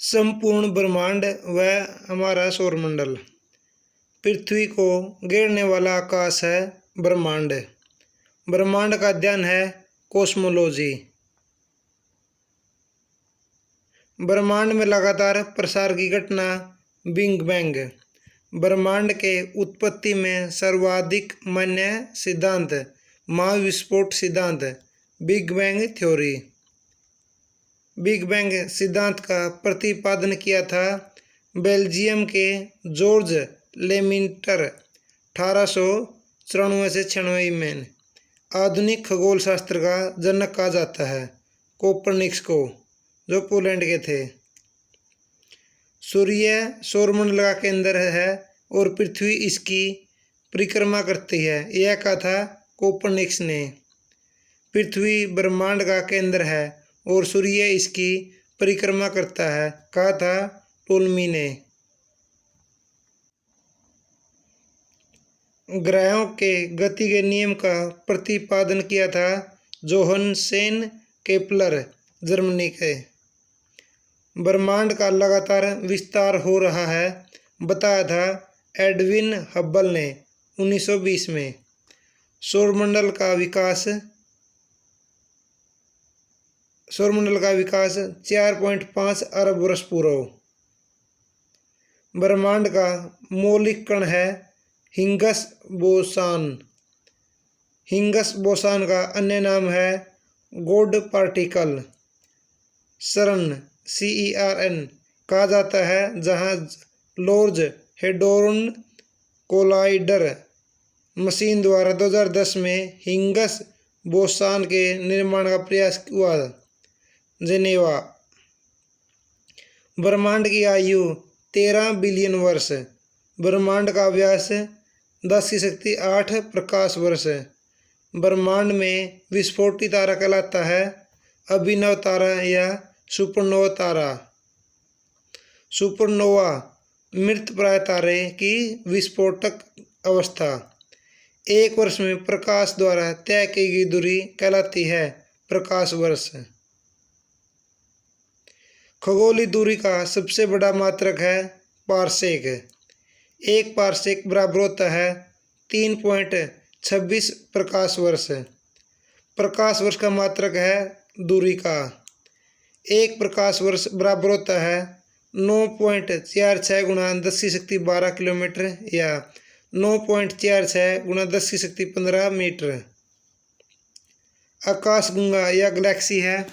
संपूर्ण ब्रह्मांड व हमारा सौरमंडल। पृथ्वी को घेरने वाला आकाश है ब्रह्मांड। ब्रह्मांड का अध्ययन है कॉस्मोलॉजी। ब्रह्मांड में लगातार प्रसार की घटना बिग बैंग। ब्रह्मांड के उत्पत्ति में सर्वाधिक मान्य सिद्धांत महाविस्फोट सिद्धांत big bang theory. Big bang सिद्धांत का प्रतिपादन किया था बेल्जियम के जॉर्ज लेमिटर 1894 से 96 में। आधुनिक खगोल शास्त्र का जनक कहा जाता है कोपरनिकस को, जो पोलैंड के थे। सूर्य सौरमंडल का केंद्र है और पृथ्वी इसकी परिक्रमा करती है, यह कहा था कोपरनिकस ने। पृथ्वी ब्रह्मांड का केंद्र है और सूर्य इसकी परिक्रमा करता है, कहा था टोल्मी ने। ग्रहों के गति के नियम का प्रतिपादन किया था जोहानसेन केपलर, जर्मनी के। ब्रह्मांड का लगातार विस्तार हो रहा है, बताया था एडविन हब्बल ने 1920 में। सौरमंडल का विकास 4.5 अरब वर्ष पूर्व। ब्रह्मांड का मौलिक कण है हिग्स बोसान। हिग्स बोसान का अन्य नाम है गॉड पार्टिकल। CERN कहा जाता है, जहां लार्ज हेड्रोन कोलाइडर मशीन द्वारा 2010 में हिग्स बोसान के निर्माण का प्रयास हुआ। जेनेवा। ब्रह्मांड की आयु 13 बिलियन वर्ष। ब्रह्मांड का व्यास 10⁸ प्रकाश वर्ष। ब्रह्मांड में विस्फोटी तारा कहलाता है अभिनव तारा या सुपरनोवा तारा। सुपरनोवा मृतप्राय तारे की विस्फोटक अवस्था। एक वर्ष में प्रकाश द्वारा तय की गई दूरी कहलाती है प्रकाश वर्ष। खगोलीय दूरी का सबसे बड़ा मात्रक है पारसेक। एक पारसेक बराबर होता है 3.26 प्रकाश वर्ष। प्रकाश वर्ष का मात्रक है दूरी का। एक प्रकाश वर्ष बराबर होता है 9.46 गुणा 10⁻12 किलोमीटर या 9.46 गुणा 10⁻15 मीटर। आकाशगंगा या गैलेक्सी है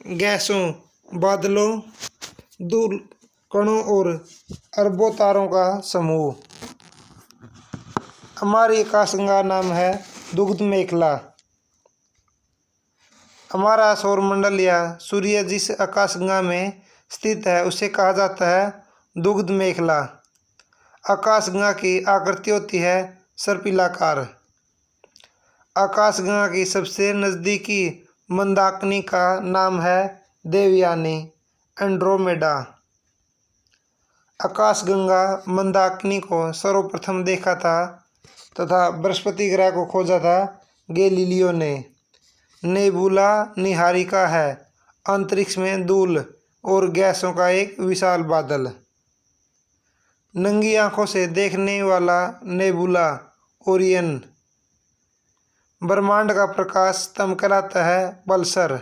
गैसों, बादलों, धूल कणों और अरबों तारों का समूह। हमारी आकाशगंगा नाम है दुग्ध मेखला। हमारा सौरमंडल या सूर्य जिस आकाशगंगा में स्थित है उसे कहा जाता है दुग्ध मेखला। आकाशगंगा की आकृति होती है सर्पिलाकार। आकाशगंगा की सबसे नज़दीकी मंदाकिनी का नाम है देवयानी एंड्रोमेडा। आकाशगंगा मंदाकिनी को सर्वप्रथम देखा था तथा बृहस्पति ग्रह को खोजा था गैलीलियो ने। नेबुला निहारिका है अंतरिक्ष में धूल और गैसों का एक विशाल बादल। नंगी आंखों से देखने वाला नेबुला ओरियन। ब्रह्मांड का प्रकाश स्तंभ कहलाता है पल्सर।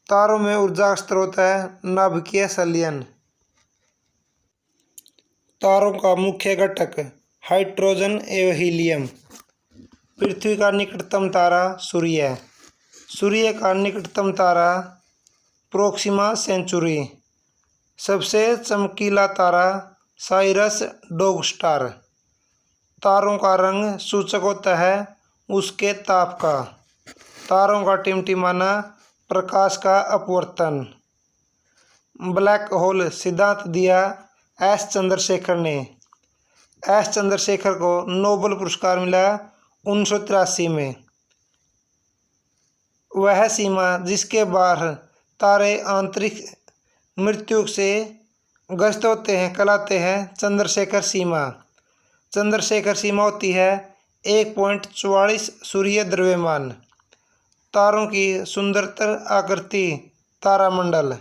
तारों में ऊर्जा का स्रोत है नाभिकीय संलयन। तारों का मुख्य घटक हाइड्रोजन एवं हीलियम। पृथ्वी का निकटतम तारा सूर्य। सूर्य का निकटतम तारा प्रोक्सिमा सेंचुरी। सबसे चमकीला तारा साइरस डॉग स्टार। तारों का रंग सूचक होता है उसके ताप का। तारों का टिमटिमाना प्रकाश का अपवर्तन। ब्लैक होल सिद्धांत दिया एस चंद्रशेखर ने। एस चंद्रशेखर को नोबेल पुरस्कार मिला 1983 में। वह सीमा जिसके बाहर तारे आंतरिक मृत्यु से ग्रस्त होते हैं कहलाते हैं चंद्रशेखर सीमा। चंद्रशेखर सीमा होती है 1.44 सूर्य द्रव्यमान। तारों की सुंदरतर आकृति तारामंडल।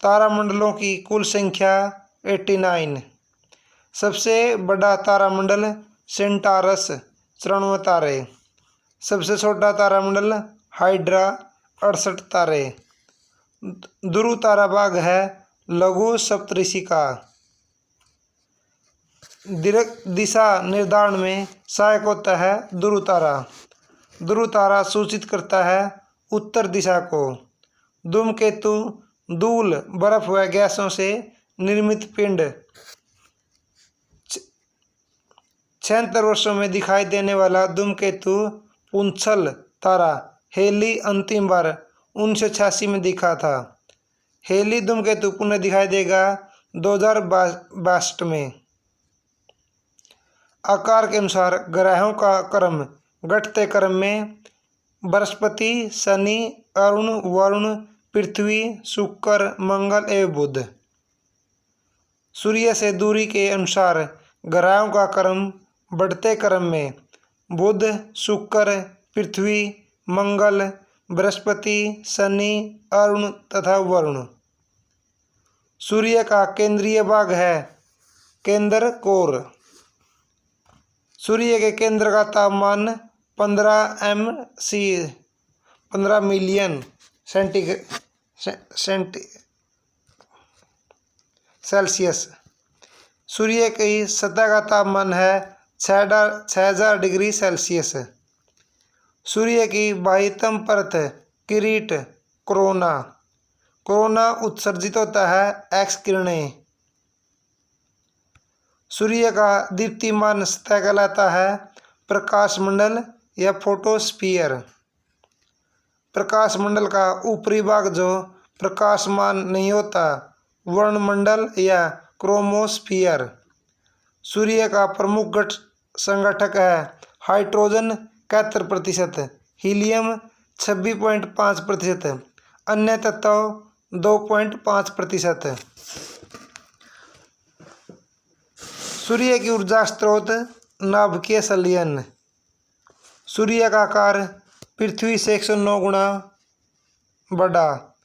तारामंडलों की कुल संख्या 89। सबसे बड़ा तारामंडल सेंटारस 94 तारे। सबसे छोटा तारामंडल हाइड्रा 68 तारे। ध्रुव तारा भाग है लघु सप्तऋषि का। दिशा निर्धारण में सहायक होता है ध्रुव तारा। ध्रुव तारा सूचित करता है उत्तर दिशा को। धूमकेतु धूल, बर्फ व गैसों से निर्मित पिंड 76 वर्षों में दिखाई देने वाला धूमकेतु पुंछल तारा हेली अंतिम बार 1986 में दिखा था। हेली धूमकेतु पुनः दिखाई देगा 2062 में। आकार के अनुसार ग्रहों का क्रम घटते क्रम में बृहस्पति, शनि, अरुण, वरुण, पृथ्वी, शुक्र, मंगल एवं बुध। सूर्य से दूरी के अनुसार ग्रहों का क्रम बढ़ते क्रम में बुध, शुक्र, पृथ्वी, मंगल, बृहस्पति, शनि, अरुण तथा वरुण। सूर्य का केंद्रीय भाग है केंद्र कोर। सूर्य के केंद्र का तापमान 15 मिलियन सेल्सियस। सूर्य की सतह का तापमान है 6000 डिग्री सेल्सियस। सूर्य की बाह्यतम परत किरीट कोरोना। कोरोना उत्सर्जित होता है एक्स किरणें। सूर्य का दीप्तिमान सतह कहलाता है प्रकाशमंडल या फोटोस्फीयर। प्रकाशमंडल का ऊपरी भाग जो प्रकाशमान नहीं होता वर्णमंडल या क्रोमोस्फीयर। सूर्य का प्रमुख संगठक है हाइड्रोजन 71%, हीलियम 26.5%, अन्य तत्व 2.5%। सूर्य की ऊर्जा स्रोत नाभिकीय संलयन। सूर्य का आकार पृथ्वी से 109 गुना बड़ा।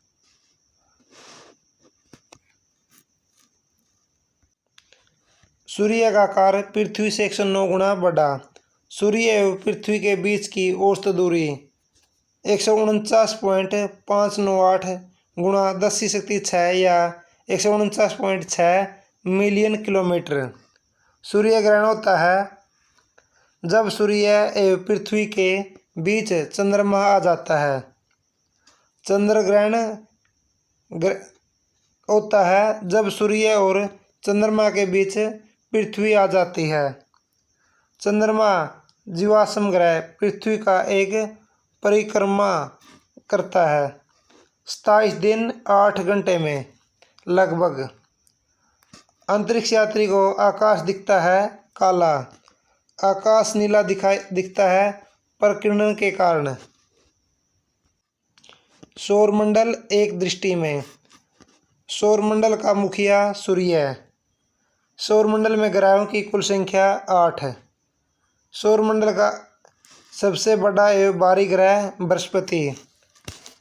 सूर्य का आकार पृथ्वी से 109 गुना बड़ा। सूर्य एवं पृथ्वी के बीच की औसत दूरी 149.598 गुणा 10⁶ या 149.6 मिलियन किलोमीटर। सूर्य ग्रहण होता है जब सूर्य एवं पृथ्वी के बीच चंद्रमा आ जाता है। चंद्र ग्रहण होता है जब सूर्य और चंद्रमा के बीच पृथ्वी आ जाती है। चंद्रमा जीवाश्म ग्रह पृथ्वी का एक परिक्रमा करता है 27 दिन 8 घंटे में लगभग। अंतरिक्ष यात्री को आकाश दिखता है काला। आकाश नीला दिखता है प्रकीर्णन के कारण। सौरमंडल एक दृष्टि में। सौरमंडल का मुखिया सूर्य है। सौरमंडल में ग्रहों की कुल संख्या 8 है। सौरमंडल का सबसे बड़ा एवं भारी ग्रह बृहस्पति।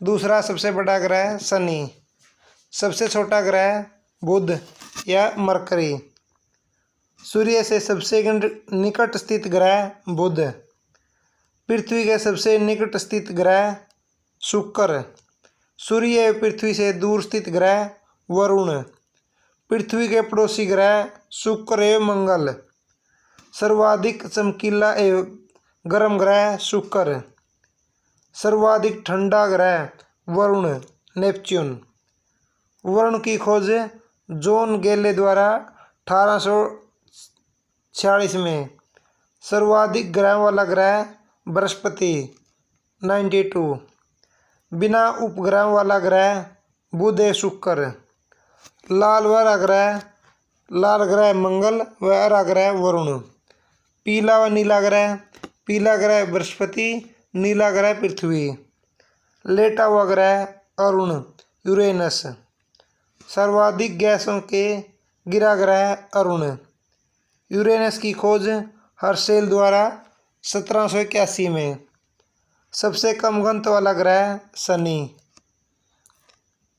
दूसरा सबसे बड़ा ग्रह शनि। सबसे छोटा ग्रह बुध या मरकरी। सूर्य से सबसे निकट स्थित ग्रह बुध। पृथ्वी के सबसे निकट स्थित ग्रह शुक्र। सूर्य एवं पृथ्वी से दूर स्थित ग्रह वरुण। पृथ्वी के पड़ोसी ग्रह शुक्र एवं मंगल। सर्वाधिक चमकीला एवं गर्म ग्रह शुक्र। सर्वाधिक ठंडा ग्रह वरुण नेपच्यून। वरुण की खोज जॉन गैले द्वारा 1846 में। सर्वाधिक ग्रह वाला ग्रह बृहस्पति 92। बिना उपग्रह वाला ग्रह बुध एवं शुक्र। लाल ग्रह मंगल व हरा ग्रह वरुण। पीला व नीला ग्रह। पीला ग्रह बृहस्पति, नीला ग्रह पृथ्वी। लेटा हुआ ग्रह अरुण यूरेनस। सर्वाधिक गैसों के गिरा ग्रह अरुण। यूरेनस की खोज हर्शेल द्वारा 1781 में। सबसे कम घनत्व वाला ग्रह शनि।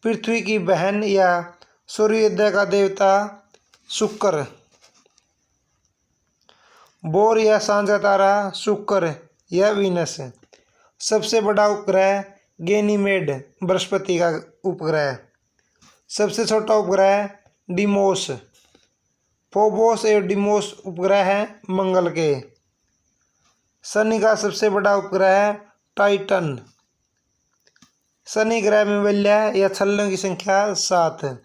पृथ्वी की बहन या सूर्योदय का देवता शुक्र। बोर या सांझ का तारा शुक्र या वीनस। सबसे बड़ा उपग्रह गैनीमेड बृहस्पति का उपग्रह। सबसे छोटा उपग्रह डिमोस। फोबोस एवं डिमोस उपग्रह हैं मंगल के। शनि का सबसे बड़ा उपग्रह टाइटन। शनि ग्रह में वलय या छल्लों की संख्या 7।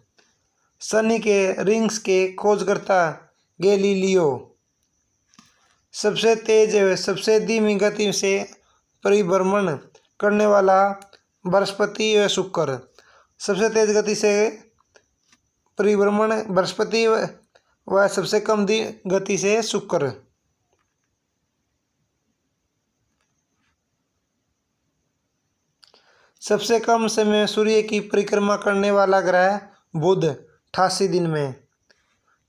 शनि के रिंग्स के खोजकर्ता गैलीलियो। सबसे तेज एवं सबसे धीमी गति से परिभ्रमण करने वाला बृहस्पति व शुक्र। सबसे तेज गति से परिभ्रमण बृहस्पति व सबसे कम गति से शुक्र। सबसे कम समय में सूर्य की परिक्रमा करने वाला ग्रह बुध 88 दिन में।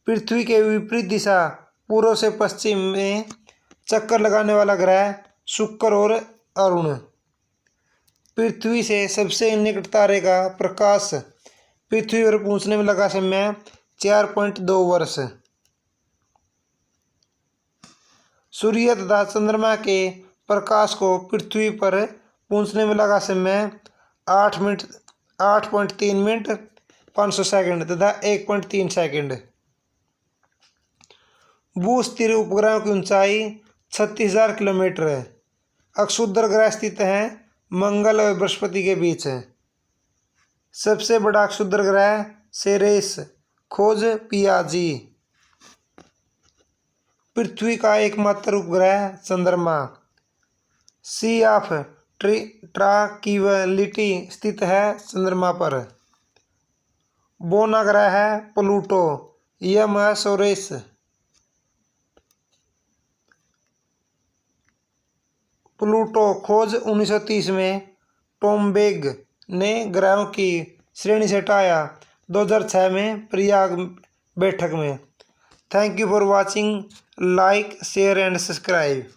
पृथ्वी के विपरीत दिशा पूर्व से पश्चिम में चक्कर लगाने वाला ग्रह शुक्र और अरुण। पृथ्वी से सबसे निकट तारे का प्रकाश पृथ्वी पर पहुंचने में लगा समय 4.2 वर्ष। सूर्य तथा चंद्रमा के प्रकाश को पृथ्वी पर पहुंचने में लगा समय 8.3 मिनट 500 सेकंड तथा 1.3 सेकंड। भू-स्थिर उपग्रहों की ऊंचाई 36,000 किलोमीटर है। अक्षुद्र ग्रह स्थित हैं मंगल और बृहस्पति के बीच। सबसे बड़ा अक्षुद्र ग्रह सेरेस, खोज पियाजी। पृथ्वी का एकमात्र उपग्रह चंद्रमा सी ऑफ ट्रांक्विलिटी स्थित है चंद्रमा पर। बोना ग्रह है प्लूटो, यम है सोरेस। प्लूटो खोज 1930 में टॉम्बेग ने ग्रहों की श्रेणी से हटाया 2006 में प्रयाग बैठक में। Thank you for watching. Like share and subscribe.